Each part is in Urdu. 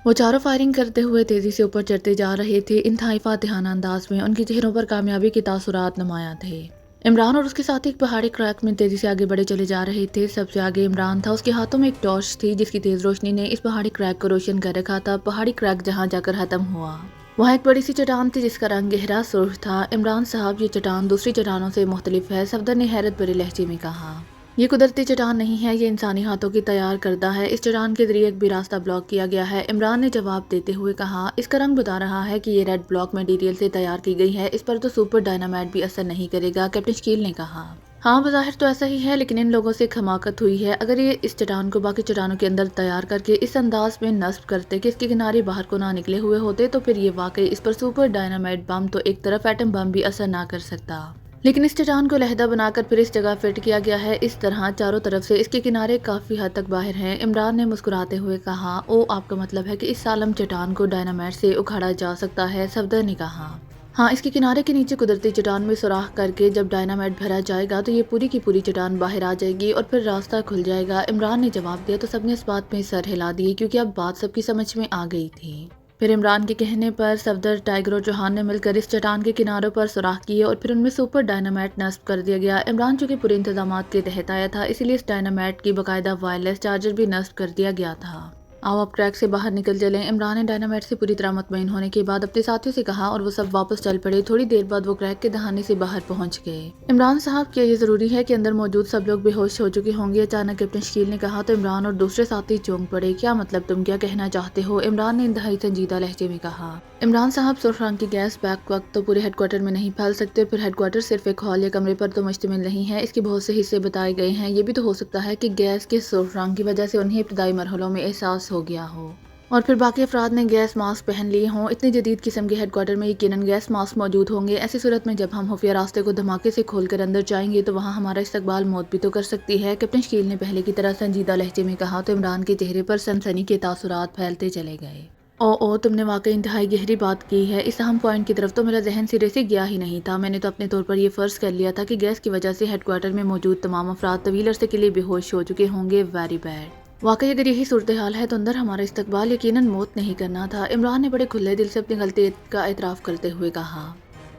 وہ چاروں فائرنگ کرتے ہوئے تیزی سے اوپر چڑھتے جا رہے تھے۔ انتہائی فاتحانہ انداز میں ان کے چہروں پر کامیابی کے تاثرات نمایاں تھے۔ عمران اور اس کے ساتھی ایک پہاڑی کریک میں تیزی سے آگے بڑھے چلے جا رہے تھے۔ سب سے آگے عمران تھا، اس کے ہاتھوں میں ایک ٹارچ تھی جس کی تیز روشنی نے اس پہاڑی کریک کو روشن کر رکھا تھا۔ پہاڑی کریک جہاں جا کر ختم ہوا وہاں ایک بڑی سی چٹان تھی جس کا رنگ گہرا سرخ تھا۔ عمران صاحب، یہ چٹان دوسری چٹانوں سے مختلف ہے، صفدر نے حیرت بھرے لہجے میں کہا۔ یہ قدرتی چٹان نہیں ہے، یہ انسانی ہاتھوں کی تیار کردہ ہے۔ اس چٹان کے ذریعے ایک بھی راستہ بلاک کیا گیا ہے، عمران نے جواب دیتے ہوئے کہا۔ اس کا رنگ بتا رہا ہے کہ یہ ریڈ بلاک میٹیریل سے تیار کی گئی ہے، اس پر تو سپر ڈائنامائٹ بھی اثر نہیں کرے گا، کیپٹن شکیل نے کہا۔ ہاں، بظاہر تو ایسا ہی ہے، لیکن ان لوگوں سے ایک حماقت ہوئی ہے۔ اگر یہ اس چٹان کو باقی چٹانوں کے اندر تیار کر کے اس انداز میں نصب کرتے کہ اس کے کنارے باہر کو نہ نکلے ہوئے ہوتے تو پھر یہ واقعی اس پر سپر ڈائنامائٹ بم تو ایک طرف ایٹم بم بھی اثر نہ کر سکتا، لیکن اس چٹان کو علیحدہ بنا کر پھر اس جگہ فٹ کیا گیا ہے، اس طرح چاروں طرف سے اس کے کنارے کافی حد تک باہر ہیں۔ عمران نے مسکراتے ہوئے کہا۔ او، آپ کا مطلب ہے کہ اس سالم چٹان کو ڈائنامائٹ سے اکھاڑا جا سکتا ہے، صفدر نے کہا۔ ہاں، اس کے کنارے کے نیچے قدرتی چٹان میں سوراخ کر کے جب ڈائنامائٹ بھرا جائے گا تو یہ پوری کی پوری چٹان باہر آ جائے گی اور پھر راستہ کھل جائے گا، عمران نے جواب دیا۔ تو سب نے اس بات میں سر ہلا دیے کیونکہ اب بات سب کی سمجھ میں آ گئی تھی۔ پھر عمران کے کہنے پر صفدر، ٹائیگر اور چوہان نے مل کر اس چٹان کے کناروں پر سوراخ کیے اور پھر ان میں سپر ڈائنامائٹ نصب کر دیا گیا۔ عمران چونکہ پورے انتظامات کے تحت آیا تھا، اسی لیے اس ڈائنامائٹ کی باقاعدہ وائرلیس چارجر بھی نصب کر دیا گیا تھا۔ آؤ اب ٹریک سے باہر نکل چلیں، عمران نے ڈائنامائٹ سے پوری طرح مطمئن ہونے کے بعد اپنے ساتھیوں سے کہا اور وہ سب واپس چل پڑے۔ تھوڑی دیر بعد وہ کریک کے دہانے سے باہر پہنچ گئے۔ عمران صاحب، کیا یہ ضروری ہے کہ اندر موجود سب لوگ بے ہوش ہو چکے ہوں گے؟ اچانک کیپٹن شکیل نے کہا تو عمران اور دوسرے ساتھی چونک پڑے۔ کیا مطلب؟ تم کیا کہنا چاہتے ہو؟ عمران نے انتہائی سنجیدہ لہجے میں کہا۔ عمران صاحب، سرخ رنگ کی گیس بیک وقت تو پورے ہیڈ کوارٹر میں نہیں پھیل سکتے، پھر ہیڈ کوارٹر صرف ایک ہال یا کمرے پر تو مشتمل نہیں ہے، اس کے بہت سے حصے بتائے گئے ہیں۔ یہ بھی تو ہو سکتا ہے کہ گیس کے سرخ رنگ کی وجہ سے انہیں ابتدائی مرحلوں میں احساس ہو گیا ہو اور پھر باقی افراد نے گیس ماسک پہن لیے ہوں۔ اتنے جدید قسم کے ہیڈ کوارٹر میں یقیناً گیس ماسک موجود ہوں گے۔ ایسی صورت میں جب ہم خفیہ راستے کو دھماکے سے کھول کر اندر جائیں گے تو وہاں ہمارا استقبال موت بھی تو کر سکتی ہے، کیپٹن شکیل نے پہلے کی طرح سنجیدہ لہجے میں کہا تو عمران کے چہرے پر سنسنی کے تاثرات پھیلتے چلے گئے۔ او، تم نے واقعی انتہائی گہری بات کی ہے، اس اہم پوائنٹ کی طرف تو میرا ذہن سرے سے گیا ہی نہیں تھا۔ میں نے تو اپنے طور پر یہ فرض کر لیا تھا کہ گیس کی وجہ سے ہیڈ کوارٹر میں موجود تمام افراد طویل عرصے کے لیے بے ہوش ہو چکے ہوں گے۔ Very bad. واقعی اگر یہی صورتحال ہے تو اندر ہمارا استقبال یقیناً موت نہیں کرنا تھا، عمران نے بڑے کھلے دل سے اپنی غلطی کا اعتراف کرتے ہوئے کہا۔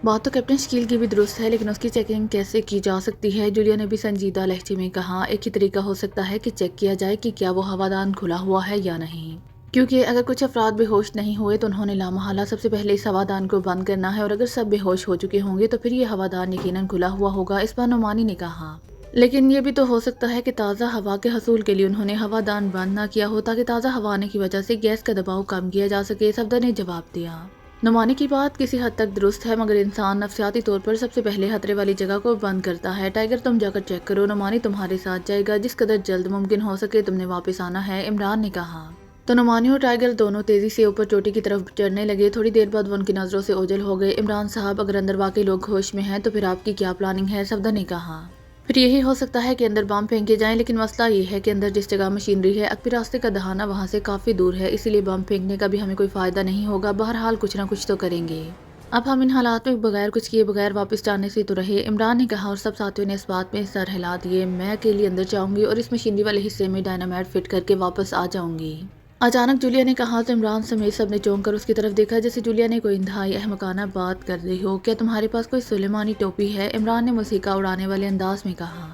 بات تو کیپٹن شکیل کی بھی درست ہے، لیکن اس کی چیکنگ کیسے کی جا سکتی ہے؟ جولیا نے بھی سنجیدہ لہجے میں کہا۔ ایک ہی طریقہ ہو سکتا ہے کہ چیک کیا جائے کہ کیا وہ ہوادان کھلا ہوا ہے یا نہیں، کیونکہ اگر کچھ افراد بے ہوش نہیں ہوئے تو انہوں نے لامحالہ سب سے پہلے اس ہوادان کو بند کرنا ہے، اور اگر سب بے ہوش ہو چکے ہوں گے تو پھر یہ ہوادان یقیناً کھلا ہوا ہوگا، اس پر نعمانی نے کہا۔ لیکن یہ بھی تو ہو سکتا ہے کہ تازہ ہوا کے حصول کے لیے انہوں نے ہوادان بند نہ کیا ہو تاکہ تازہ ہوا آنے کی وجہ سے گیس کا دباؤ کم کیا جا سکے، صفدر نے جواب دیا۔ نعمانی کی بات کسی حد تک درست ہے، مگر انسان نفسیاتی طور پر سب سے پہلے خطرے والی جگہ کو بند کرتا ہے۔ ٹائیگر، تم جا کر چیک کرو، نعمانی تمہارے ساتھ جائے گا، جس قدر جلد ممکن ہو سکے تم نے واپس آنا ہے، عمران نے کہا۔ تو نعمانی اور ٹائیگر دونوں تیزی سے اوپر چوٹی کی طرف چڑھنے لگے۔ تھوڑی دیر بعد وہ ان کی نظروں سے اوجھل ہو گئے۔ عمران صاحب، اگر اندر واقعی لوگ ہوش میں ہیں تو پھر آپ کی کیا پلاننگ ہے؟ صفدر نے کہا۔ پھر یہی ہو سکتا ہے کہ اندر بم پھینکے جائیں، لیکن مسئلہ یہ ہے کہ اندر جس جگہ مشینری ہے اکبی راستے کا دہانہ وہاں سے کافی دور ہے، اسی لیے بم پھینکنے کا بھی ہمیں کوئی فائدہ نہیں ہوگا۔ بہرحال کچھ نہ کچھ تو کریں گے۔ اب ہم ان حالات میں بغیر کچھ کیے بغیر واپس جانے سے تو رہے، عمران نے کہا، اور سب ساتھیوں نے اس بات میں سر ہلا دیے۔ میں اکیلی اندر جاؤں گی اور اس مشینری والے حصے میں ڈائنامائٹ فٹ کر کے واپس آ جاؤں گی، اچانک جولیا نے کہا تو عمران سمیت سب نے چونک کر اس کی طرف دیکھا جیسے جولیا نے کوئی انتہائی احمقانہ بات کر رہی ہو۔ کیا تمہارے پاس کوئی سلیمانی ٹوپی ہے؟ عمران نے موسیقی اڑانے والے انداز میں کہا۔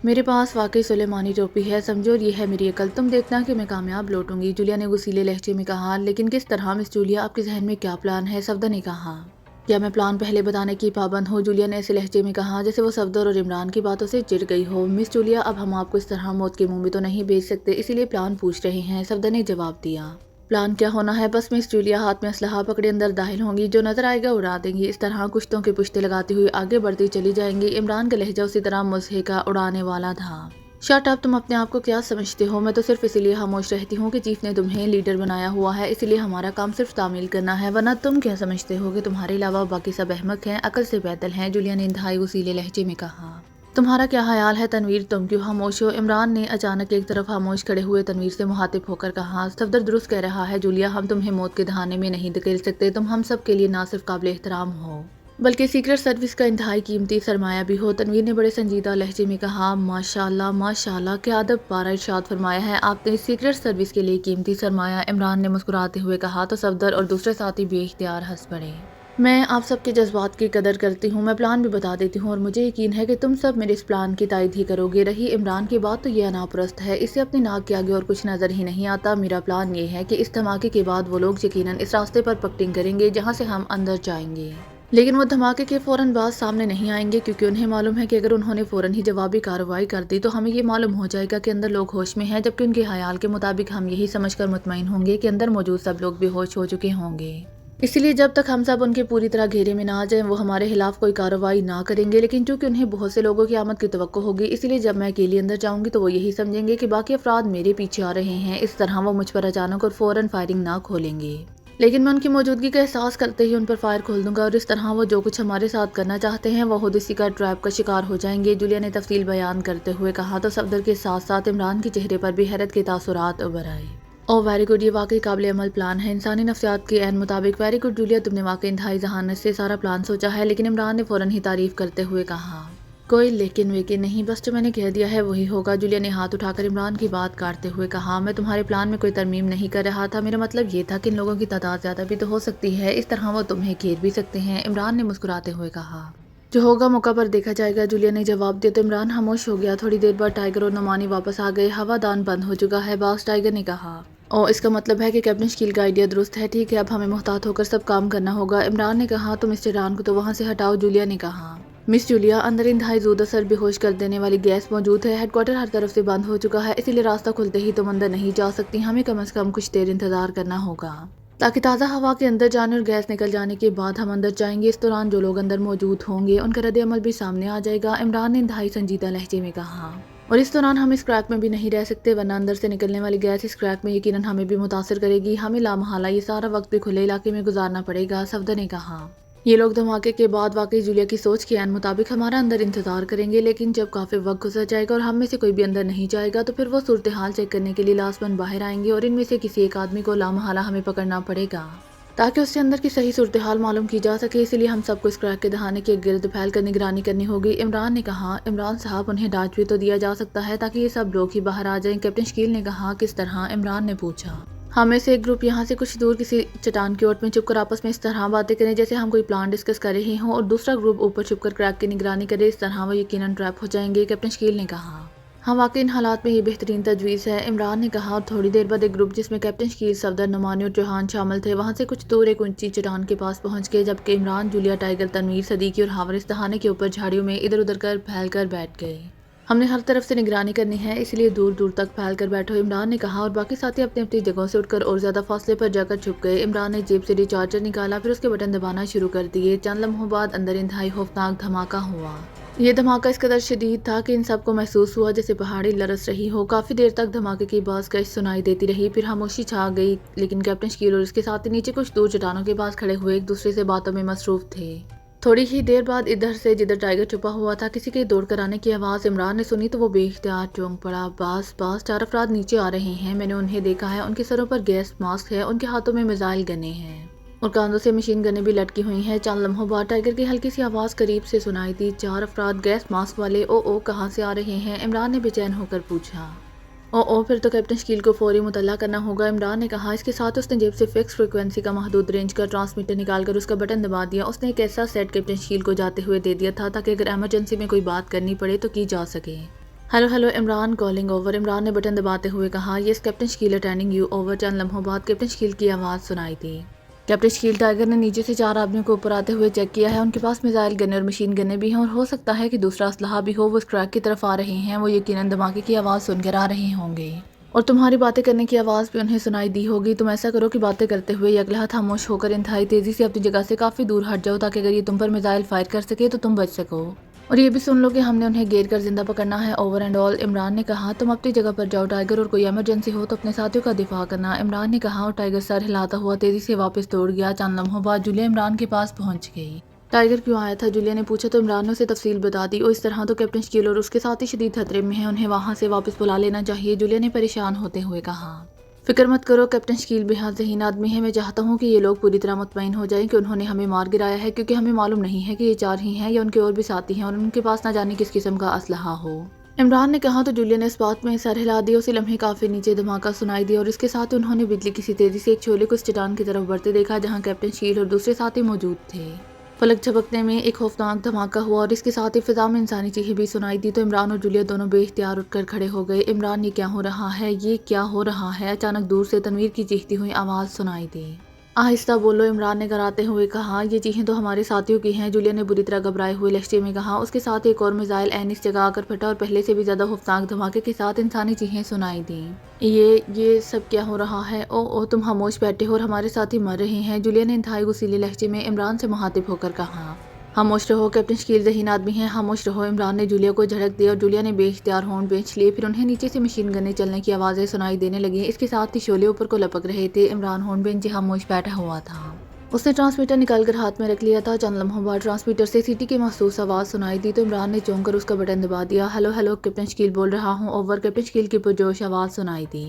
میرے پاس واقعی سلیمانی ٹوپی ہے، سمجھو، اور یہ ہے میری عقل، تم دیکھنا کہ میں کامیاب لوٹوں گی، جولیا نے غصیلے لہجے میں کہا۔ لیکن کس طرح مس جولیا، آپ کے ذہن میں کیا پلان ہے؟ صفدر نے کہا۔ کیا میں پلان پہلے بتانے کی پابند ہوں؟ جولیا نے ایسے لہجے میں کہا جیسے وہ صفدر اور عمران کی باتوں سے چڑ گئی ہو۔ مس جولیا، اب ہم آپ کو اس طرح موت کے منہ میں تو نہیں بھیج سکتے، اسی لیے پلان پوچھ رہے ہیں، صفدر نے جواب دیا۔ پلان کیا ہونا ہے؟ بس مس جولیا ہاتھ میں اسلحہ پکڑے اندر داخل ہوں گی، جو نظر آئے گا اڑا دیں گی، اس طرح کشتوں کے پشتے لگاتی ہوئی آگے بڑھتی چلی جائیں گی۔ عمران کا لہجہ اسی طرح مضحکہ اڑانے والا تھا۔ شٹ اپ، تم اپنے آپ کو کیا سمجھتے ہو؟ میں تو صرف اسی لیے خاموش رہتی ہوں کہ چیف نے تمہیں لیڈر بنایا ہوا ہے، اسی لیے ہمارا کام صرف تعمیل کرنا ہے، ورنہ تم کیا سمجھتے ہو کہ تمہارے علاوہ باقی سب احمق ہیں، عقل سے پیدل ہیں، جولیا نے انتہائی غصیلے لہجے میں کہا۔ تمہارا کیا خیال ہے تنویر، تم کیوں خاموش ہو؟ عمران نے اچانک ایک طرف خاموش کھڑے ہوئے تنویر سے مخاطب ہو کر کہا۔ صفدر درست کہہ رہا ہے جولیا، ہم تمہیں موت کے دہانے میں نہیں دھکیل سکتے، تم ہم سب کے لیے نہ صرف قابل احترام ہو بلکہ سیکرٹ سروس کا انتہائی قیمتی سرمایہ بھی ہو۔ تنویر نے بڑے سنجیدہ لہجے میں کہا، ماشاء اللہ کیا ادب پارا ارشاد فرمایا ہے آپ نے، سیکرٹ سروس کے لیے قیمتی سرمایہ۔ عمران نے مسکراتے ہوئے کہا تو صفدر اور دوسرے ساتھی بے اختیار ہنس پڑے۔ میں آپ سب کے جذبات کی قدر کرتی ہوں، میں پلان بھی بتا دیتی ہوں اور مجھے یقین ہے کہ تم سب میرے اس پلان کی تائید ہی کرو گے۔ رہی عمران کی بات تو یہ انا پرست ہے، اسے اپنی ناک کے آگے اور کچھ نظر ہی نہیں آتا۔ میرا پلان یہ ہے کہ اس دھماکے کے بعد وہ لوگ یقیناً اس راستے پر پکٹنگ کریں گے جہاں سے ہم اندر جائیں گے، لیکن وہ دھماکے کے فوراً بعد سامنے نہیں آئیں گے کیونکہ انہیں معلوم ہے کہ اگر انہوں نے فوراً ہی جوابی کارروائی کر دی تو ہمیں یہ معلوم ہو جائے گا کہ اندر لوگ ہوش میں ہیں، جبکہ ان کے خیال کے مطابق ہم یہی سمجھ کر مطمئن ہوں گے کہ اندر موجود سب لوگ بے ہوش ہو چکے ہوں گے۔ اسی لیے جب تک ہم سب ان کے پوری طرح گھیرے میں نہ آ جائیں وہ ہمارے خلاف کوئی کارروائی نہ کریں گے، لیکن چونکہ انہیں بہت سے لوگوں کی آمد کی توقع ہوگی، اسی لیے جب میں اکیلی اندر جاؤں گی تو وہ یہی سمجھیں گے کہ باقی افراد میرے پیچھے آ رہے ہیں، اس طرح وہ مجھ پر اچانک اور فوراً فائرنگ نہ کھولیں گے، لیکن میں ان کی موجودگی کا احساس کرتے ہی ان پر فائر کھول دوں گا اور اس طرح وہ جو کچھ ہمارے ساتھ کرنا چاہتے ہیں وہ خود اسی کا ٹریپ کا شکار ہو جائیں گے۔ جولیا نے تفصیل بیان کرتے ہوئے کہا تو صفدر کے ساتھ ساتھ عمران کے چہرے پر بھی حیرت کے تاثرات ابھر آئے۔ اوہ ویری گڈ، یہ واقعی قابل عمل پلان ہے، انسانی نفسیات کے عین مطابق۔ ویری گڈ جولیا، تم نے واقعی انتہائی ذہانت سے سارا پلان سوچا ہے، لیکن عمران نے فوراً ہی تعریف کرتے ہوئے کہا، کوئی لیکن ویکن نہیں، بس جو میں نے کہہ دیا ہے وہی ہوگا۔ جولیا نے ہاتھ اٹھا کر عمران کی بات کاٹتے ہوئے کہا، میں تمہارے پلان میں کوئی ترمیم نہیں کر رہا تھا، میرا مطلب یہ تھا کہ ان لوگوں کی تعداد زیادہ بھی تو ہو سکتی ہے، اس طرح وہ تمہیں گھیر بھی سکتے ہیں۔ عمران نے مسکراتے ہوئے کہا، جو ہوگا موقع پر دیکھا جائے گا۔ جولیا نے جواب دیا تو عمران خاموش ہو گیا۔ تھوڑی دیر بعد ٹائیگر اور نعمانی واپس آ گئے۔ ہوا دان بند ہو چکا ہے باس، ٹائیگر نے کہا۔ اوہ، اس کا مطلب ہے کہ کیپٹن شکیل کا آئیڈیا درست ہے، ٹھیک ہے اب ہمیں محتاط ہو کر سب کام کرنا ہوگا۔ عمران نے کہا، تم مسٹر ڈان کو تو وہاں سے ہٹاؤ۔ جولیا نے کہا، مس جولیا، اندر انتہائی زود اثر بے ہوش کر دینے والی گیس موجود ہے، ہیڈ کوارٹر ہر طرف سے بند ہو چکا ہے، اسی لیے راستہ کھلتے ہی تم اندر نہیں جا سکتی، ہمیں کم از کم کچھ دیر انتظار کرنا ہوگا تاکہ تازہ ہوا کے اندر جانے اور گیس نکل جانے کے بعد ہم اندر جائیں گے۔ اس دوران جو لوگ اندر موجود ہوں گے ان کا رد عمل بھی سامنے آ جائے گا، عمران نے انتہائی سنجیدہ لہجے میں کہا، اور اس دوران ہم اس کریک میں بھی نہیں رہ سکتے ورنہ اندر سے نکلنے والی گیس اس کریک میں یقیناً ہمیں بھی متاثر کرے گی، ہمیں لامحالہ یہ سارا وقت بھی کھلے علاقے میں گزارنا پڑے گا۔ صفدر نے کہا، یہ لوگ دھماکے کے بعد واقعی جولیا کی سوچ کے عین مطابق ہمارا اندر انتظار کریں گے، لیکن جب کافی وقت گزر جائے گا اور ہم میں سے کوئی بھی اندر نہیں جائے گا تو پھر وہ صورتحال چیک کرنے کے لیے لاسٹمن باہر آئیں گے اور ان میں سے کسی ایک آدمی کو لامحالہ ہمیں پکڑنا پڑے گا تاکہ اس سے اندر کی صحیح صورتحال معلوم کی جا سکے، اسی لیے ہم سب کو اس کریک کے دہانے کے گرد پھیل کر نگرانی کرنی ہوگی۔ عمران نے کہا، عمران صاحب انہیں ڈانٹ بھی تو دیا جا سکتا ہے تاکہ یہ سب لوگ ہی باہر آ جائیں۔ کیپٹن شکیل نے کہا، کس طرح؟ عمران نے پوچھا۔ ہم میں سے ایک گروپ یہاں سے کچھ دور کسی چٹان کی اوٹ میں چھپ کر آپس میں اس طرح باتیں کریں جیسے ہم کوئی پلان ڈسکس کر رہے ہوں اور دوسرا گروپ اوپر چھپ کر کریک کی نگرانی کرے، اس طرح وہ یقیناً ٹریپ ہو جائیں گے۔ کیپٹن شکیل نے کہا، ہاں واقعی ان حالات میں یہ بہترین تجویز ہے، عمران نے کہا، اور تھوڑی دیر بعد ایک گروپ جس میں کیپٹن شکیل، صفدر، نعمانی اور چوہان شامل تھے وہاں سے کچھ دور ایک اونچی چٹان کے پاس پہنچ گئے، جبکہ عمران، جولیا، ٹائیگر، تنویر، صدیقی اور ہاور اس دہانے کے اوپر جھاڑیوں میں ادھر ادھر کر پھیل کر بیٹھ گئے۔ ہم نے ہر طرف سے نگرانی کرنی ہے، اس لیے دور دور تک پھیل کر بیٹھو، عمران نے کہا، اور باقی ساتھی اپنی اپنی جگہوں سے اٹھ کر اور زیادہ فاصلے پر جا کر چھپ گئے۔ عمران نے جیب سے ریچارجر نکالا، پھر اس کے بٹن دبانا شروع کر دیے۔ چند لمحوں بعد اندر انتہائی خوفناک دھماکہ ہوا۔ یہ دھماکہ اس قدر شدید تھا کہ ان سب کو محسوس ہوا جیسے پہاڑی لرز رہی ہو۔ کافی دیر تک دھماکے کی باز کش سنائی دیتی رہی، پھر خاموشی چھا گئی، لیکن کیپٹن شکیل اور اس کے ساتھی نیچے کچھ دور چٹانوں کے پاس کھڑے ہوئے ایک دوسرے سے باتوں میں مصروف تھے۔ تھوڑی ہی دیر بعد ادھر سے جدھر ٹائیگر چھپا ہوا تھا کسی کے دوڑ کر آنے کی آواز عمران نے سنی تو وہ بے اختیار چونک پڑا۔ باس، 4 افراد نیچے آ رہے ہیں، میں نے انہیں دیکھا ہے، ان کے سروں پر گیس ماسک ہے، ان کے ہاتھوں میں میزائل گنیں ہیں اور کاندھوں سے مشین گنیں بھی لٹکی ہوئی ہیں۔ چند لمحوں بعد ٹائیگر کی ہلکی سی آواز قریب سے سنائی دی، 4 افراد گیس ماسک والے، او کہاں سے آ رہے ہیں؟ عمران نے بے چین ہو کر پوچھا۔ پھر تو کیپٹن شکیل کو فوری مطلع کرنا ہوگا، عمران نے کہا۔ اس کے ساتھ اس نے جیب سے فکس فریکوینسی کا محدود رینج کا ٹرانسمیٹر نکال کر اس کا بٹن دبا دیا۔ اس نے ایک ایسا سیٹ کیپٹن شکیل کو جاتے ہوئے دے دیا تھا تاکہ اگر ایمرجنسی میں کوئی بات کرنی پڑے تو کی جا سکے۔ Hello Imran, calling over, Imran نے بٹن دباتے ہوئے کہا۔ Yes captain Shakeel, attending you, over. چند لمحوں بعد کیپٹن شکیل کی آواز سنائی دی۔ کیپٹن شکیل، ٹائیگر نے نیچے سے 4 آدمیوں کو اوپر آتے ہوئے چیک کیا ہے، ان کے پاس میزائل گنیں اور مشین گنیں بھی ہیں اور ہو سکتا ہے کہ دوسرا اسلحہ بھی ہو، وہ اس کریک کی طرف آ رہے ہیں، وہ یقیناً دھماکے کی آواز سن کر آ رہے ہوں گے اور تمہاری باتیں کرنے کی آواز بھی انہیں سنائی دی ہوگی۔ تم ایسا کرو کہ باتیں کرتے ہوئے یکلہت خاموش ہو کر انتہائی تیزی سے اپنی جگہ سے کافی دور ہٹ جاؤ تاکہ اگر یہ تم پر میزائل فائر کر سکے تو تم بچ سکو، اور یہ بھی سن لو کہ ہم نے انہیں گھیر کر زندہ پکڑنا ہے، اوور اینڈ آل۔ عمران نے کہا، تم اپنی جگہ پر جاؤ ٹائیگر، اور کوئی ایمرجنسی ہو تو اپنے ساتھیوں کا دفاع کرنا، عمران نے کہا، اور ٹائیگر سر ہلاتا ہوا تیزی سے واپس دوڑ گیا۔ چند لمحوں بعد جولیا عمران کے پاس پہنچ گئی۔ ٹائیگر کیوں آیا تھا؟ جولیا نے پوچھا تو عمران نے اسے تفصیل بتا دی۔ اس طرح تو کیپٹن شکیل اور اس کے ساتھی شدید خطرے میں ہیں، انہیں وہاں سے واپس بلا لینا چاہیے، جولیا نے پریشان ہوتے ہوئے کہا۔ فکر مت کرو، کیپٹن شکیل بےحد ذہین آدمی ہے، میں چاہتا ہوں کہ یہ لوگ پوری طرح مطمئن ہو جائیں کہ انہوں نے ہمیں مار گرایا ہے، کیونکہ ہمیں معلوم نہیں ہے کہ یہ 4 ہی ہیں یا ان کے اور بھی ساتھی ہیں اور ان کے پاس نہ جانے کس قسم کا اسلحہ ہو۔ عمران نے کہا تو جولیا نے اس بات میں سر ہلا دیا۔ اسی لمحے کافی نیچے دھماکہ سنائی دیا اور اس کے ساتھ انہوں نے بجلی کسی تیزی سے ایک شعلے کو اس چٹان کی طرف بڑھتے دیکھا جہاں کیپٹن شکیل اور دوسرے ساتھی موجود تھے۔ فلک جھپکنے میں ایک خوفناک دھماکہ ہوا اور اس کے ساتھ ہی فضا میں انسانی چیخیں بھی سنائی دی تو عمران اور جولیا دونوں بے اختیار اٹھ کر کھڑے ہو گئے۔ عمران، یہ کیا ہو رہا ہے؟ یہ کیا ہو رہا ہے؟ اچانک دور سے تنویر کی چیختی ہوئی آواز سنائی دی۔ آہستہ بولو، عمران نے گھراتے ہوئے کہا۔ یہ چیخیں تو ہمارے ساتھیوں کی ہیں، جولیا نے بری طرح گھبرائے ہوئے لہجے میں کہا۔ اس کے ساتھ ایک اور میزائل عین اس جگہ آ کر پھٹا اور پہلے سے بھی زیادہ خوفناک دھماکے کے ساتھ انسانی چیخیں سنائی دیں۔ یہ سب کیا ہو رہا ہے؟ او تم خاموش بیٹھے ہو اور ہمارے ساتھی مر رہے ہیں، جولیا نے انتہائی غصیلے لہجے میں عمران سے مخاطب ہو کر کہا۔ خاموش رہو، کیپٹن شکیل ذہین آدمی ہیں، خاموش رہو۔ عمران نے جولیا کو جھڑک دیا اور جولیا نے بے اختیار ہونٹ بھینچ لیے۔ پھر انہیں نیچے سے مشین گنیں چلنے کی آوازیں سنائی دینے لگیں، اس کے ساتھ ہی شعلے اوپر کو لپک رہے تھے۔ عمران ہونٹ بھینچے خاموش بیٹھا ہوا تھا۔ اس نے ٹرانسمیٹر نکال کر ہاتھ میں رکھ لیا تھا۔ چند لمحوں بعد ٹرانسمیٹر سے سیٹی کی محسوس آواز سنائی دی تو عمران نے چونک کر اس کا بٹن دبا دیا۔ ہیلو، کیپٹن شکیل بول رہا ہوں، اوور۔ کیپٹن شکیل کی پرجوش آواز سنائی دی۔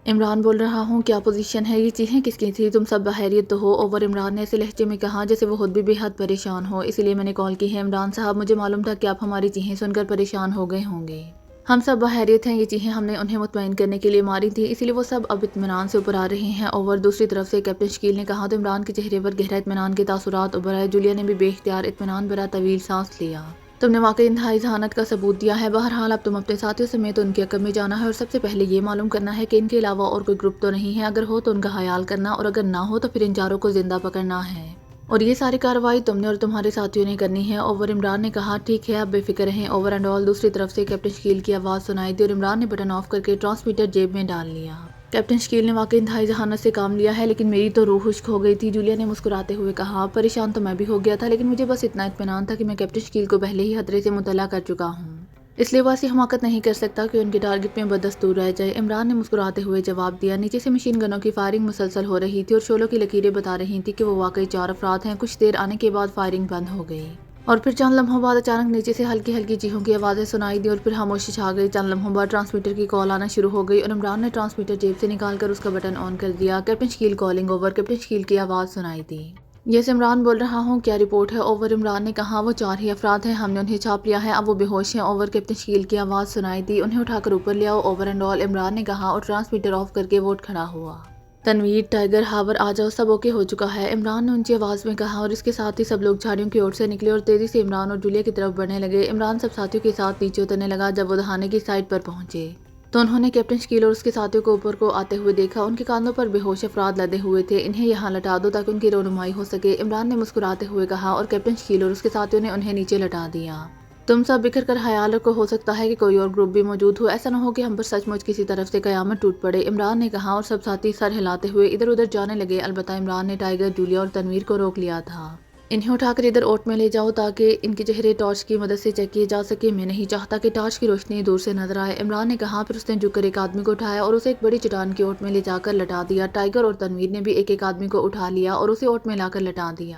عمران بول رہا ہوں، کیا پوزیشن ہے؟ یہ چیخیں کس کی تھی؟ تم سب بخیریت تو ہو؟ اوور، عمران نے ایسے لہجے میں کہا جیسے وہ خود بھی بے حد پریشان ہو۔ اسی لیے میں نے کال کی ہے عمران صاحب، مجھے معلوم تھا کہ آپ ہماری چیخیں سن کر پریشان ہو گئے ہوں گے۔ ہم سب بخیریت ہیں، یہ چیخیں ہم نے انہیں مطمئن کرنے کے لیے ماری تھی، اسی لیے وہ سب اب اطمینان سے اوپر آ رہے ہیں۔ اوور، دوسری طرف سے کیپٹن شکیل نے کہا تو عمران کے چہرے پر گہرا اطمینان کے تاثرات ابھر آئے۔ جولیا نے بھی بے اختیار اطمینان بھرا طویل سانس لیا۔ تم نے واقعی انتہائی ذہانت کا ثبوت دیا ہے۔ بہرحال اب تم اپنے ساتھیوں سمیت ان کے عقب میں جانا ہے اور سب سے پہلے یہ معلوم کرنا ہے کہ ان کے علاوہ اور کوئی گروپ تو نہیں ہے، اگر ہو تو ان کا خیال کرنا اور اگر نہ ہو تو پھر ان 4 کو زندہ پکڑنا ہے اور یہ ساری کارروائی تم نے اور تمہارے ساتھیوں نے کرنی ہے۔ اوور، عمران نے کہا۔ ٹھیک ہے، اب بے فکر رہیں، اوور اینڈ آل۔ دوسری طرف سے کیپٹن شکیل کی آواز سنائی دی اور عمران نے بٹن آف کر کے ٹرانسمیٹر جیب میں ڈال لیا۔ کیپٹن شکیل نے واقعی انتہائی ذہانت سے کام لیا ہے، لیکن میری تو روح خشک ہو گئی تھی، جولیا نے مسکراتے ہوئے کہا۔ پریشان تو میں بھی ہو گیا تھا، لیکن مجھے بس اتنا اطمینان تھا کہ میں کیپٹن شکیل کو پہلے ہی خطرے سے مطلع کر چکا ہوں، اس لیے وہ ایسی حماقت نہیں کر سکتا کہ ان کے ٹارگٹ میں بدستور رہ جائے۔ عمران نے مسکراتے ہوئے جواب دیا۔ نیچے سے مشین گنوں کی فائرنگ مسلسل ہو رہی تھی اور شعلوں کی لکیریں بتا رہی تھیں کہ وہ واقعی 4 افراد ہیں۔ کچھ دیر آنے کے بعد فائرنگ بند ہو گئی اور پھر چند لمحوں بعد اچانک نیچے سے ہلکی ہلکی چیخوں کی آوازیں سنائی دی اور پھر خاموشی چھا گئی۔ چند لمحوں بعد ٹرانسمیٹر کی کال آنا شروع ہو گئی اور عمران نے ٹرانسمیٹر جیب سے نکال کر اس کا بٹن آن کر دیا۔ Captain Shakeel calling, over. Captain Shakeel کی آواز سنائی دی۔ یس عمران بول رہا ہوں، کیا رپورٹ ہے؟ اوور، عمران نے کہا۔ وہ 4 ہی افراد ہیں، ہم نے انہیں چھاپ لیا ہے، اب وہ بے ہوش ہیں، اوور۔ کیپٹن شکیل کی آواز سنائی دی۔ انہیں اٹھا کر اوپر لے آؤ، اوور اینڈ آل، عمران نے کہا اور ٹرانسمیٹر آف کر کے وہ اٹھ کھڑا ہوا۔ تنویر، ٹائیگر، ہاور، آ جاؤ، سب اوکے ہو چکا ہے، عمران نے اونچی آواز میں کہا اور اس کے ساتھ ہی سب لوگ جھاڑیوں کی اور سے نکلے اور تیزی سے عمران اور جولیا کی طرف بڑھنے لگے۔ عمران سب ساتھیوں کے ساتھ نیچے اترنے لگا۔ جب وہ دہانے کی سائٹ پر پہنچے تو انہوں نے کیپٹن شکیل اور اس کے ساتھیوں کو اوپر کو آتے ہوئے دیکھا۔ ان کے کاندھوں پر بے ہوش افراد لدے ہوئے تھے۔ انہیں یہاں لٹا دو تاکہ ان کی رہنمائی ہو سکے، عمران نے مسکراتے ہوئے کہا اور کیپٹن شکیل اور اس کے ساتھیوں نے انہیں نیچے لٹا دیا۔ تم سب بکھر کر خیال رکھو، ہو سکتا ہے کہ کوئی اور گروپ بھی موجود ہو، ایسا نہ ہو کہ ہم پر سچ مچ کسی طرف سے قیامت ٹوٹ پڑے، عمران نے کہا اور سب ساتھی سر ہلاتے ہوئے ادھر ادھر جانے لگے۔ البتہ عمران نے ٹائیگر، جولیا اور تنویر کو روک لیا تھا۔ انہیں اٹھا کر ادھر اوٹ میں لے جاؤ تاکہ ان کے چہرے ٹارچ کی مدد سے چیک کیے جا سکے، میں نہیں چاہتا کہ ٹارچ کی روشنی دور سے نظر آئے، عمران نے کہا۔ پھر اس نے جھک کر ایک آدمی کو اٹھایا اور اسے ایک بڑی چٹان کی اوٹ میں لے جا کر لٹا دیا۔ ٹائیگر اور تنویر نے بھی ایک ایک آدمی کو اٹھا لیا اور اسے اوٹ میں لا کر لٹا دیا۔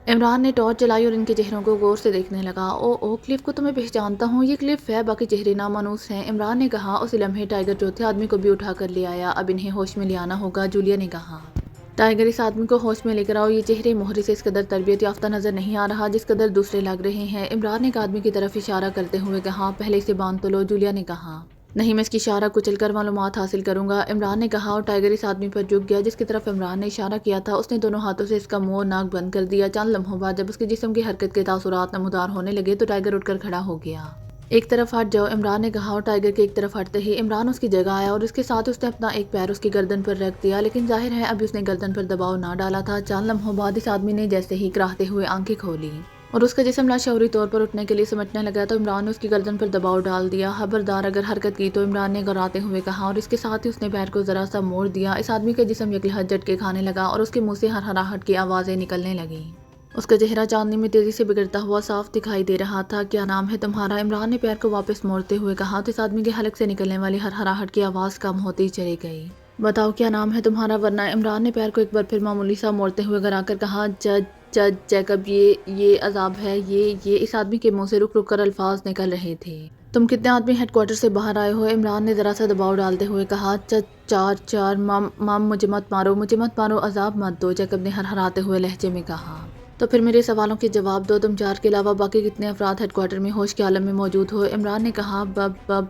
عمران نے ٹارچ جلائی اور ان کے چہروں کو غور سے دیکھنے لگا۔ او کلف کو تو میں پہچانتا ہوں، یہ کلف ہے، باقی چہرے نامانوس ہیں، عمران نے کہا۔ اسی لمحے ٹائیگر چوتھے آدمی کو بھی اٹھا کر لے آیا۔ اب انہیں ہوش میں لے آنا ہوگا، جولیا نے کہا۔ ٹائیگر، اس آدمی کو ہوش میں لے کر آؤ، یہ چہرے مہرے سے اس قدر تربیت یافتہ نظر نہیں آ رہا جس قدر دوسرے لگ رہے ہیں، عمران نے ایک آدمی کی طرف اشارہ کرتے ہوئے کہا۔ پہلے اسے باندھ تو لو، جولیا نے کہا۔ نہیں، میں اس کی اشارہ کچل کر معلومات حاصل کروں گا، عمران نے کہا اور ٹائیگر اس آدمی پر جھک گیا جس کی طرف عمران نے اشارہ کیا تھا۔ اس نے دونوں ہاتھوں سے اس کا منہ اور ناک بند کر دیا۔ چند لمحوں بعد جب اس کے جسم کی حرکت کے تاثرات نمودار ہونے لگے تو ٹائیگر اٹھ کر کھڑا ہو گیا۔ ایک طرف ہٹ جاؤ، عمران نے کہا اور ٹائیگر کے ایک طرف ہٹتے ہی عمران اس کی جگہ آیا اور اس کے ساتھ اس نے اپنا ایک پیر اس کی گردن پر رکھ دیا، لیکن ظاہر ہے ابھی اس نے گردن پر دباؤ نہ ڈالا تھا۔ چند لمحوں بعد اس آدمی نے جیسے ہی کراہتے ہوئے آنکھیں کھولی اور اس کا جسم لاشعوری طور پر اٹھنے کے لیے سمٹنے لگا تو عمران نے اس کی گردن پر دباؤ ڈال دیا۔ خبردار اگر حرکت کی تو، عمران نے گھراتے ہوئے کہا اور اس کے ساتھ ہی اس نے پیر کو ذرا سا موڑ دیا۔ اس آدمی کا جسم یکلہت جھٹکے کھانے لگا اور اس کے منہ سے ہرہراہٹ کی آوازیں نکلنے لگیں۔ اس کا چہرہ چاندنی میں تیزی سے بگڑتا ہوا صاف دکھائی دے رہا تھا۔ کیا نام ہے تمہارا؟ عمران نے پیر کو واپس موڑتے ہوئے کہا تو اس آدمی کے حلق سے نکلنے والی ہرہراہٹ کی آواز کم ہوتی چلی گئی۔ بتاؤ کیا نام ہے تمہارا ورنہ، عمران نے پیر کو ایک بار پھر معمولی سا موڑتے ہوئے گھرا کر کہا۔ جیکب، یہ عذاب ہے، یہ اس آدمی کے منہ سے رک رک کر الفاظ نکل رہے تھے۔ تم کتنے آدمی ہیڈ کوارٹر سے باہر آئے ہو؟ عمران نے ذرا سا دباؤ ڈالتے ہوئے کہا۔ چار مام مجھے مت مارو، عذاب مت دو، جیکب نے ہرہراتے ہوئے لہجے میں کہا۔ تو پھر میرے سوالوں کے جواب دو، تم 4 کے علاوہ باقی کتنے افراد ہیڈ کوارٹر میں ہوش کے عالم میں موجود ہو؟ عمران نے کہا۔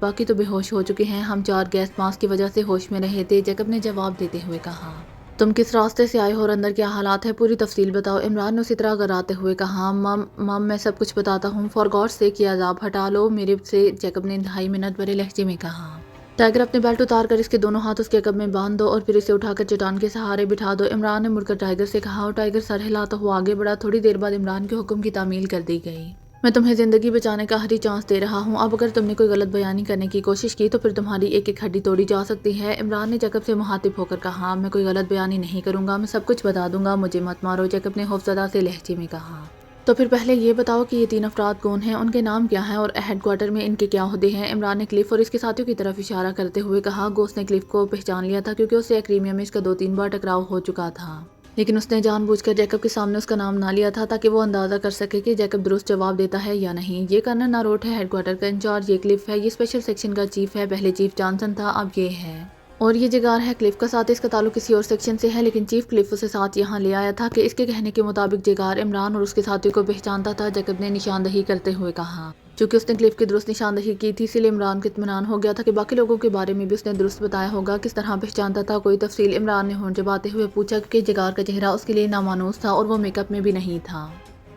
باقی تو بے ہوش ہو چکے ہیں، ہم 4 گیس ماسک کی وجہ سے ہوش میں رہے تھے، جیکب نے جواب دیتے ہوئے کہا۔ تم کس راستے سے آئے ہو اور اندر کیا حالات ہے؟ پوری تفصیل بتاؤ، عمران نے اسی طرح گراتے ہوئے کہا۔ مام میں سب کچھ بتاتا ہوں، فار گاڈ سیک یہ عذاب ہٹا لو میرے سے، جیکب نے انتہائی منت بھرے لہجے میں کہا۔ ٹائیگر اپنے بیلٹ اتار کر اس کے دونوں ہاتھ اس کے عقب میں باندھ دو اور پھر اسے اٹھا کر چٹان کے سہارے بٹھا دو، عمران نے مڑ کر ٹائیگر سے کہا اور ٹائیگر سر ہلاتا ہوا آگے بڑھا۔ تھوڑی دیر بعد عمران کے حکم کی تعمیل کر دی گئی۔ میں تمہیں زندگی بچانے کا آخری چانس دے رہا ہوں، اب اگر تم نے کوئی غلط بیانی کرنے کی کوشش کی تو پھر تمہاری ایک ایک ہڈی توڑی جا سکتی ہے، عمران نے جیکب سے مخاطب ہو کر کہا۔ میں کوئی غلط بیانی نہیں کروں گا، میں سب کچھ بتا دوں گا، مجھے مت مارو، جیکب نے خوفزدہ سے لہجے میں کہا۔ تو پھر پہلے یہ بتاؤ کہ یہ 3 افراد کون ہیں، ان کے نام کیا ہیں اور ہیڈ کوارٹر میں ان کے کیا عہدے ہیں؟ عمران نے کلف اور اس کے ساتھیوں کی طرف اشارہ کرتے ہوئے کہا۔ گوس نے کلف کو پہچان لیا تھا کیونکہ اس سے ایکریمیا میں اس کا 2-3 بار ٹکراؤ ہو چکا تھا، لیکن اس نے جان بوجھ کر جیکب کے سامنے اس کا نام نہ لیا تھا تاکہ وہ اندازہ کر سکے کہ جیکب درست جواب دیتا ہے یا نہیں۔ یہ کرنل ناروٹ ہے، ہیڈ کوارٹر کا انچارج، یہ کلف ہے، یہ اسپیشل سیکشن کا چیف ہے، پہلے چیف جانسن تھا، اب یہ ہے، اور یہ جگار ہے کلف کا ساتھ، اس کا تعلق کسی اور سیکشن سے ہے لیکن چیف کلف اسے ساتھ یہاں لے آیا تھا کہ اس کے کہنے کے مطابق جگار عمران اور اس کے ساتھیوں کو پہچانتا تھا، جیکب نے نشاندہی کرتے ہوئے کہا۔ چونکہ اس نے کلف کی درست نشاندہی کی تھی، اسی لیے عمران کو اطمینان ہو گیا تھا کہ باقی لوگوں کے بارے میں بھی اس نے درست بتایا ہوگا۔ کس طرح پہچانتا تھا؟ کوئی تفصیل؟ عمران نے ہونٹ چباتے ہوئے پوچھا کیونکہ جگار کا چہرہ اس کے لیے نامانوس تھا اور وہ میک اپ میں بھی نہیں تھا۔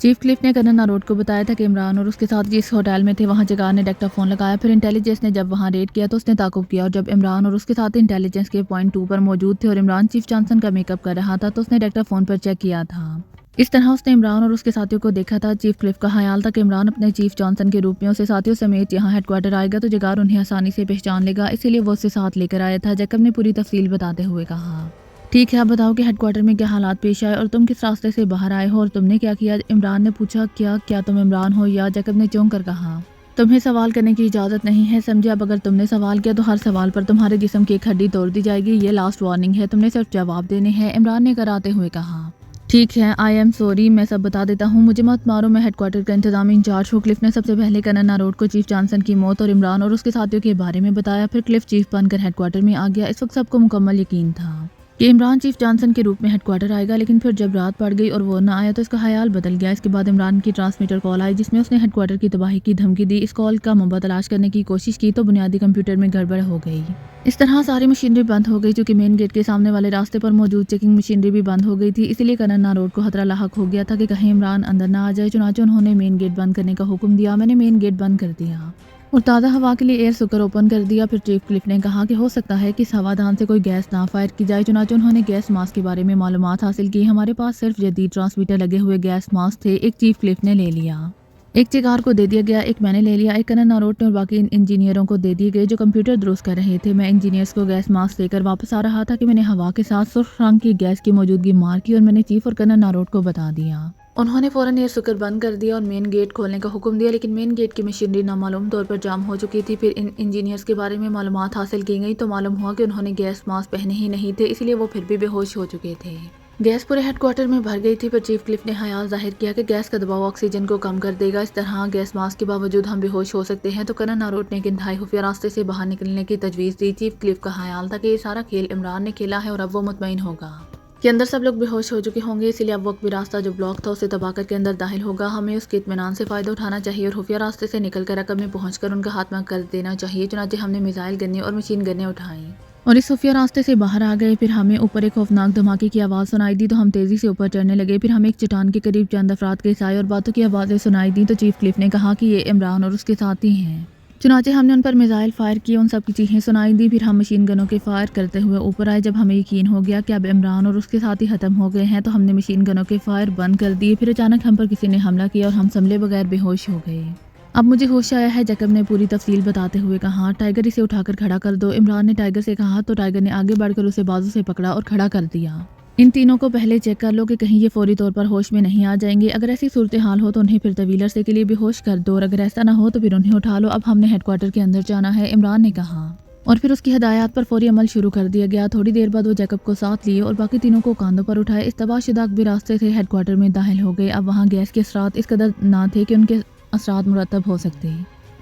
چیف کلف نے کرنل ناروٹ کو بتایا تھا کہ عمران اور اس کے ساتھ جس ہوٹل میں تھے وہاں جگار نے ڈیکٹا فون لگایا، پھر انٹیلیجنس نے جب وہاں ریڈ کیا تو اس نے تعاقب کیا، اور جب عمران اور اس کے ساتھ انٹیلیجنس کے پوائنٹ 2 پر موجود تھے اور عمران چیف جانسن کا میک اپ کر رہا تھا تو اس نے ڈیکٹا فون پر چیک کیا تھا۔ اس طرح اس نے عمران اور اس کے ساتھیوں کو دیکھا تھا۔ چیف کلف کا خیال تھا کہ عمران اپنے چیف جانسن کے روپ میں اسے ساتھیوں سمیت یہاں ہیڈ کوارٹر آئے گا تو جگار انہیں آسانی سے پہچان لے گا، اسی لیے وہ اسے ساتھ لے کر آیا تھا، جیکب نے پوری تفصیل بتاتے ہوئے کہا۔ ٹھیک ہے، اب بتاؤ کہ ہیڈ کوارٹر میں کیا حالات پیش آئے اور تم کس راستے سے باہر آئے ہو اور تم نے کیا کیا؟ عمران نے پوچھا۔ کیا تم عمران ہو یا؟ جیکب نے چونک کر کہا۔ تمہیں سوال کرنے کی اجازت نہیں ہے، سمجھے؟ اب اگر تم نے سوال کیا تو ہر سوال پر تمہارے جسم کی ایک ہڈی توڑ دی جائے گی، یہ لاسٹ وارننگ ہے، تم نے صرف جواب دینے ہیں، عمران نے کراتے ہوئے کہا۔ ٹھیک ہے، آئی ایم سوری، میں سب بتا دیتا ہوں، مجھے مت مارو، میں ہیڈ کوارٹر کا انتظامی انچارج ہوں۔ کلف نے سب سے پہلے کرنل ناروٹ کو چیف جانسن کی موت اور عمران اور اس کے ساتھیوں کے بارے میں بتایا، پھر کلف چیف بن کر ہیڈ کوارٹر میں آ گیا۔ اس وقت سب کو مکمل یقین تھا کہ عمران چیف جانسن کے روپ میں ہیڈ کوارٹر آئے گا، لیکن پھر جب رات پڑ گئی اور وہ نہ آیا تو اس کا خیال بدل گیا۔ اس کے بعد عمران کی ٹرانسمیٹر کال آئی جس میں اس نے ہیڈ کوارٹر کی تباہی کی دھمکی دی۔ اس کال کا منبع تلاش کرنے کی کوشش کی تو بنیادی کمپیوٹر میں گڑبڑ ہو گئی، اس طرح ساری مشینری بند ہو گئی، چونکہ مین گیٹ کے سامنے والے راستے پر موجود چیکنگ مشینری بھی بند ہو گئی تھی، اسی لیے کرنل ناروٹ کو خطرہ لاحق ہو گیا تھا کہ کہیں عمران اندر نہ آ جائے، چنانچہ انہوں نے مین گیٹ بند کرنے کا حکم دیا۔ میں نے مین گیٹ بند کر دیا اور تازہ ہوا کے لیے ایئر سکر اوپن کر دیا۔ پھر چیف کلف نے کہا کہ ہو سکتا ہے کہ اس ہوادان سے کوئی گیس نہ فائر کی جائے، چنانچہ انہوں نے گیس ماسک کے بارے میں معلومات حاصل کی۔ ہمارے پاس صرف جدید ٹرانسمیٹر لگے ہوئے گیس ماسک تھے، ایک چیف کلف نے لے لیا، ایک چیکار کو دے دیا گیا، ایک میں نے لے لیا، ایک کرنل ناروٹ نے اور باقی انجینئروں کو دے دیے گئے جو کمپیوٹر درست کر رہے تھے۔ میں انجینئرز کو گیس ماسک دے کر واپس آ رہا تھا کہ میں نے ہوا کے ساتھ سرخ رنگ کی گیس کی موجودگی مارک کی اور میں نے چیف اور کرنل ناروٹ کو بتا دیا۔ انہوں نے فوراً ایئر سکر بند کر دیا اور مین گیٹ کھولنے کا حکم دیا، لیکن مین گیٹ کی مشینری نامعلوم طور پر جام ہو چکی تھی۔ پھر ان انجینئرز کے بارے میں معلومات حاصل کی گئی تو معلوم ہوا کہ انہوں نے گیس ماسک پہنے ہی نہیں تھے، اس لیے وہ پھر بھی بے ہوش ہو چکے تھے۔ گیس پورے ہیڈ کوارٹر میں بھر گئی تھی، پر چیف کلف نے خیال ظاہر کیا کہ گیس کا دباؤ آکسیجن کو کم کر دے گا، اس طرح گیس ماسک کے باوجود ہم بے ہوش ہو سکتے ہیں۔ تو کرنل ناروٹ نے ایک انتہائی خفیہ راستے سے باہر نکلنے کی تجویز دی۔ چیف کلف کا خیال تھا کہ یہ سارا کھیل عمران نے کھیلا ہے اور اب وہ مطمئن ہوگا کہ اندر سب لوگ بے ہوش ہو چکے ہوں گے، اسی لیے اب وہ بھی راستہ جو بلاک تھا اسے تباہ کر کے اندر داخل ہوگا۔ ہمیں اس کے اطمینان سے فائدہ اٹھانا چاہیے اور خفیہ راستے سے نکل کر رقم میں پہنچ کر ان کا خاتمہ کر دینا چاہیے۔ چنانچہ ہم نے میزائل گنیں اور مشین گنیں اٹھائیں اور اس خفیہ راستے سے باہر آ گئے۔ پھر ہمیں اوپر ایک خوفناک دھماکے کی آواز سنائی دی تو ہم تیزی سے اوپر چڑھنے لگے۔ پھر ہمیں ایک چٹان کے قریب چند افراد کے سائے اور باتوں کی آوازیں سنائی دیں تو چیف کلف نے کہا کہ یہ عمران اور اس کے ساتھی ہیں۔ چنانچہ ہم نے ان پر میزائل فائر کیے، ان سب کی چیخیں سنائی دی۔ پھر ہم مشین گنوں کے فائر کرتے ہوئے اوپر آئے۔ جب ہمیں یقین ہو گیا کہ اب عمران اور اس کے ساتھی ختم ہو گئے ہیں تو ہم نے مشین گنوں کے فائر بند کر دیے۔ پھر اچانک ہم پر کسی نے حملہ کیا اور ہم سنبھلے بغیر بے ہوش ہو گئے۔ اب مجھے ہوش آیا ہے، جیکب نے پوری تفصیل بتاتے ہوئے کہا۔ ٹائیگر اسے اٹھا کر کھڑا کر دو، عمران نے ٹائیگر سے کہا تو ٹائیگر نے آگے بڑھ کر اسے بازو سے پکڑا اور کھڑا کر دیا۔ ان تینوں کو پہلے چیک کر لو کہ کہیں یہ فوری طور پر ہوش میں نہیں آ جائیں گے، اگر ایسی صورتحال ہو تو انہیں پھر طویل عرصے کے لیے بے ہوش کر دو اور اگر ایسا نہ ہو تو پھر انہیں اٹھا لو۔ اب ہم نے ہیڈ کوارٹر کے اندر جانا ہے، عمران نے کہا، اور پھر اس کی ہدایات پر فوری عمل شروع کر دیا گیا۔ تھوڑی دیر بعد وہ جیکب کو ساتھ لیے اور باقی تینوں کو کاندھوں پر اٹھائے اس تباہ شدہ بھی راستے سے ہیڈ کوارٹر میں داخل ہو گئے۔ اب وہاں گیس کے اثرات اس قدر نہ تھے کہ ان کے اثرات مرتب ہو سکتے۔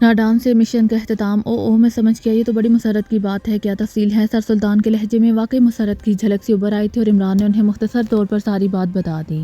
ناڈان سے مشن کا اختتام۔ او میں سمجھ گیا، یہ تو بڑی مسرت کی بات ہے، کیا تفصیل ہے؟ سر سلطان کے لہجے میں واقعی مسرت کی جھلک سی ابھر آئی تھی اور عمران نے انہیں مختصر طور پر ساری بات بتا دی۔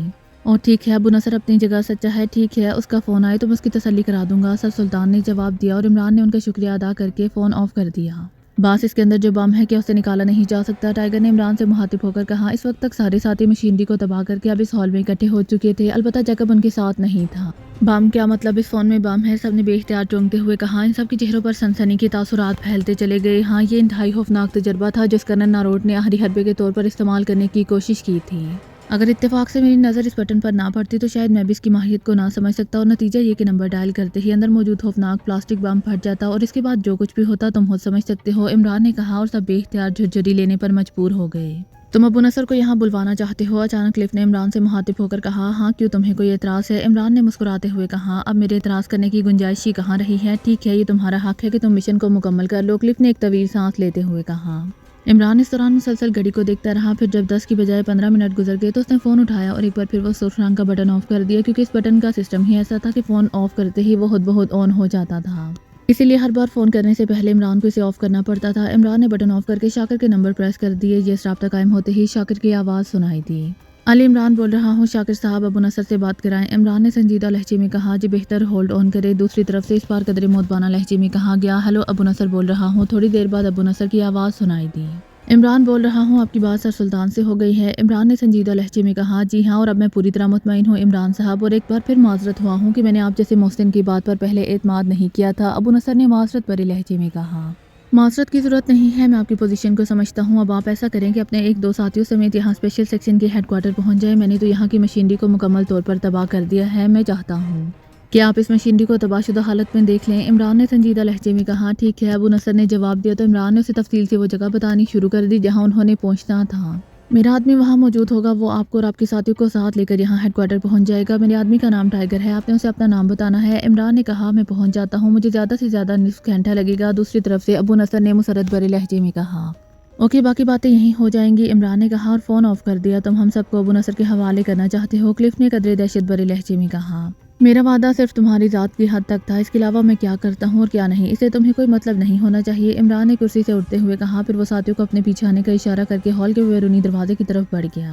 ٹھیک ہے، ابو نصر اپنی جگہ سچا ہے، ٹھیک ہے، اس کا فون آئے تو میں اس کی تسلی کرا دوں گا، سر سلطان نے جواب دیا اور عمران نے ان کا شکریہ ادا کر کے فون آف کر دیا۔ باس اس کے اندر جو بم ہے کیا اسے نکالا نہیں جا سکتا؟ ٹائیگر نے عمران سے مخاطب ہو کر کہا۔ اس وقت تک سارے ساتھی مشینری کو تباہ کر کے اب اس ہال میں اکٹھے ہو چکے تھے، البتہ جیکب ان کے ساتھ نہیں تھا۔ بم کیا مطلب؟ اس فون میں بم ہے، سب نے بے اختیار چونکتے ہوئے کہا۔ ان سب کے چہروں پر سنسنی کے تاثرات پھیلتے چلے گئے۔ ہاں، یہ انتہائی خوفناک تجربہ تھا جس کرنل ناروٹ نے آخری حربے کے طور پر استعمال کرنے کی کوشش کی تھی۔ اگر اتفاق سے میری نظر اس بٹن پر نہ پڑتی تو شاید میں بھی اس کی ماہیت کو نہ سمجھ سکتا، اور نتیجہ یہ کہ نمبر ڈائل کرتے ہی اندر موجود خوفناک پلاسٹک بم پھٹ جاتا اور اس کے بعد جو کچھ بھی ہوتا تم خود سمجھ سکتے ہو، عمران نے کہا، اور سب بے اختیار جھرجھری لینے پر مجبور ہو گئے۔ تم ابو نصر کو یہاں بلوانا چاہتے ہو؟ اچانک کلف نے عمران سے مخاطب ہو کر کہا۔ ہاں، کیوں، تمہیں کوئی اعتراض ہے؟ عمران نے مسکراتے ہوئے کہا۔ اب میرے اعتراض کرنے کی گنجائش ہی کہاں رہی ہے؟ ٹھیک ہے، یہ تمہارا حق ہے کہ تم مشن کو مکمل کر لو، کلف نے ایک طویل سانس لیتے ہوئے کہا۔ عمران اس دوران مسلسل گھڑی کو دیکھتا رہا، پھر جب 10 کی بجائے 15 منٹ گزر گئے تو اس نے فون اٹھایا اور ایک بار پھر وہ سرخ رنگ کا بٹن آف کر دیا، کیونکہ اس بٹن کا سسٹم ہی ایسا تھا کہ فون آف کرتے ہی وہ خود بخود آن ہو جاتا تھا۔ اسی لیے ہر بار فون کرنے سے پہلے عمران کو اسے آف کرنا پڑتا تھا۔ عمران نے بٹن آف کر کے شاکر کے نمبر پریس کر دیے۔ یہ رابطہ قائم ہوتے ہی شاکر کی آواز سنائی دی۔ علی عمران بول رہا ہوں، شاکر صاحب ابو نصر سے بات کرائیں، عمران نے سنجیدہ لہجے میں کہا۔ جی بہتر، ہولڈ آن کرے۔ دوسری طرف سے اس بار قدرے مودبانہ لہجے میں کہا گیا۔ ہلو، ابو نصر بول رہا ہوں۔ تھوڑی دیر بعد ابو نصر کی آواز سنائی دی۔ عمران بول رہا ہوں، آپ کی بات سر سلطان سے ہو گئی ہے؟ عمران نے سنجیدہ لہجے میں کہا۔ جی ہاں، اور اب میں پوری طرح مطمئن ہوں عمران صاحب، اور ایک بار پھر معذرت ہوا ہوں کہ میں نے آپ جیسے محسن کی بات پر پہلے اعتماد نہیں کیا تھا، ابو نصر نے معذرت بھرے لہجے میں کہا۔ معذرت کی ضرورت نہیں ہے، میں آپ کی پوزیشن کو سمجھتا ہوں۔ اب آپ ایسا کریں کہ اپنے ایک دو ساتھیوں سمیت یہاں اسپیشل سیکشن کے ہیڈ کوارٹر پہنچ جائیں، میں نے تو یہاں کی مشینری کو مکمل طور پر تباہ کر دیا ہے، میں چاہتا ہوں کہ آپ اس مشینری کو تباہ شدہ حالت میں دیکھ لیں، عمران نے سنجیدہ لہجے میں کہا۔ ٹھیک ہے، ابو نصر نے جواب دیا تو عمران نے اسے تفصیل سے وہ جگہ بتانی شروع کر دی جہاں انہوں نے پہنچنا تھا۔ میرا آدمی وہاں موجود ہوگا، وہ آپ کو اور آپ کے ساتھیوں کو ساتھ لے کر یہاں ہیڈ کوارٹر پہنچ جائے گا۔ میرے آدمی کا نام ٹائیگر ہے، آپ نے اسے اپنا نام بتانا ہے، عمران نے کہا۔ میں پہنچ جاتا ہوں، مجھے زیادہ سے زیادہ نصف گھنٹہ لگے گا، دوسری طرف سے ابو نصر نے مسرت بھرے لہجے میں کہا۔ اوکے، باقی باتیں یہیں ہو جائیں گی، عمران نے کہا اور فون آف کر دیا۔ تم ہم سب کو ابو نصر کے حوالے کرنا چاہتے ہو، کلف نے قدرے دہشت بھرے لہجے میں کہا۔ میرا وعدہ صرف تمہاری ذات کی حد تک تھا، اس کے علاوہ میں کیا کرتا ہوں اور کیا نہیں، اسے تمہیں کوئی مطلب نہیں ہونا چاہیے، عمران نے کرسی سے اٹھتے ہوئے کہا، پھر وہ ساتھیوں کو اپنے پیچھے آنے کا اشارہ کر کے ہال کے بیرونی دروازے کی طرف بڑھ گیا۔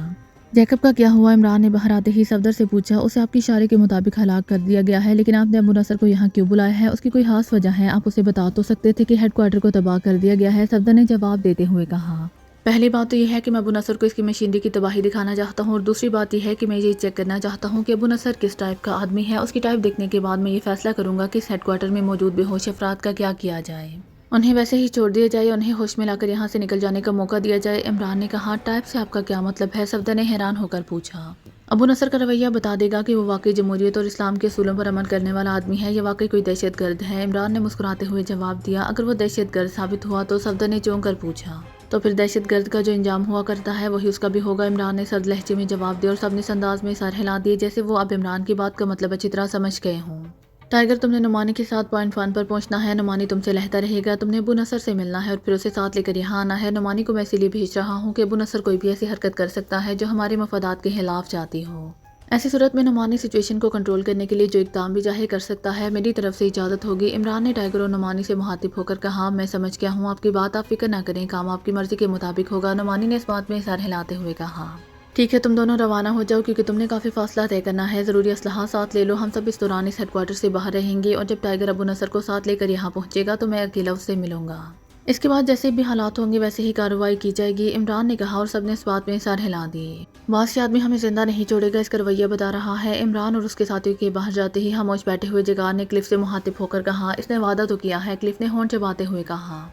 جیکب کا کیا ہوا؟ عمران نے باہر آتے ہی صفدر سے پوچھا۔ اسے آپ کے اشارے کے مطابق ہلاک کر دیا گیا ہے، لیکن آپ نے ابو نصر کو یہاں کیوں بلایا ہے؟ اس کی کوئی خاص وجہ ہے؟ آپ اسے بتا تو سکتے تھے کہ ہیڈ کوارٹر کو تباہ کر دیا گیا ہے، صفدر نے جواب دیتے ہوئے کہا۔ پہلی بات تو یہ ہے کہ میں ابو نصر کو اس کی مشینری کی تباہی دکھانا چاہتا ہوں، اور دوسری بات یہ ہے کہ میں یہ چیک کرنا چاہتا ہوں کہ ابو نصر کس ٹائپ کا آدمی ہے۔ اس کی ٹائپ دیکھنے کے بعد میں یہ فیصلہ کروں گا کہ اس ہیڈ کوارٹر میں موجود بے ہوش افراد کا کیا کیا جائے، انہیں ویسے ہی چھوڑ دیا جائے، انہیں ہوش میں لا کر یہاں سے نکل جانے کا موقع دیا جائے، عمران نے کہا۔ ٹائپ سے آپ کا کیا مطلب ہے؟ صفدر نے حیران ہو کر پوچھا۔ ابو نصر کا رویہ بتا دے گا کہ وہ واقعی جمہوریت اور اسلام کے اصولوں پر عمل کرنے والا آدمی ہے یا واقعی کوئی دہشت گرد ہے، عمران نے مسکراتے ہوئے جواب دیا۔ اگر وہ دہشت گرد ثابت ہوا تو؟ صفدر نے چونک کر پوچھا۔ تو پھر دہشت گرد کا جو انجام ہوا کرتا ہے وہی اس کا بھی ہوگا، عمران نے سرد لہجے میں جواب دیا، اور سب نے اس انداز میں سر ہلا دیے جیسے وہ اب عمران کی بات کا مطلب اچھی طرح سمجھ گئے ہوں۔ ٹائیگر، تم نے نعمانی کے ساتھ پوائنٹ 1 پر پہنچنا ہے، نعمانی تم سے لہتا رہے گا، تم نے ابو نصر سے ملنا ہے اور پھر اسے ساتھ لے کر یہاں آنا ہے۔ نعمانی کو میں اسی لیے بھیج رہا ہوں کہ ابو نصر کوئی بھی ایسی حرکت کر سکتا ہے جو ہمارے مفادات کے خلاف جاتی ہو، ایسی صورت میں نعمانی سچویشن کو کنٹرول کرنے کے لیے جو اقدام بھی چاہے کر سکتا ہے، میری طرف سے اجازت ہوگی، عمران نے ٹائیگر اور نعمانی سے مخاطب ہو کر کہا۔ میں سمجھ گیا ہوں آپ کی بات، آپ فکر نہ کریں، کام آپ کی مرضی کے مطابق ہوگا، نعمانی نے اس بات میں سر ہلاتے ہوئے کہا۔ ٹھیک ہے، تم دونوں روانہ ہو جاؤ کیونکہ تم نے کافی فاصلہ طے کرنا ہے، ضروری اسلحہ ساتھ لے لو، ہم سب اس دوران اس ہیڈ کوارٹر سے باہر رہیں گے، اور جب ٹائیگر ابو نصر کو ساتھ لے کر یہاں پہنچے گا تو میں اکیلا اس سے ملوں گا، اس کے بعد جیسے بھی حالات ہوں گے ویسے ہی کارروائی کی جائے گی، عمران نے کہا، اور سب نے اس بات میں سر ہلا دیے۔ باس، یہ آدمی ہمیں زندہ نہیں چھوڑے گا، اس کا رویہ بتا رہا ہے، عمران اور اس کے ساتھیوں کے باہر جاتے ہی خاموش بیٹھے ہوئے جگار نے کلف سے مخاطب ہو کر کہا۔ اس نے وعدہ تو کیا ہے، کلف نے ہونٹ چباتے ہوئے کہا۔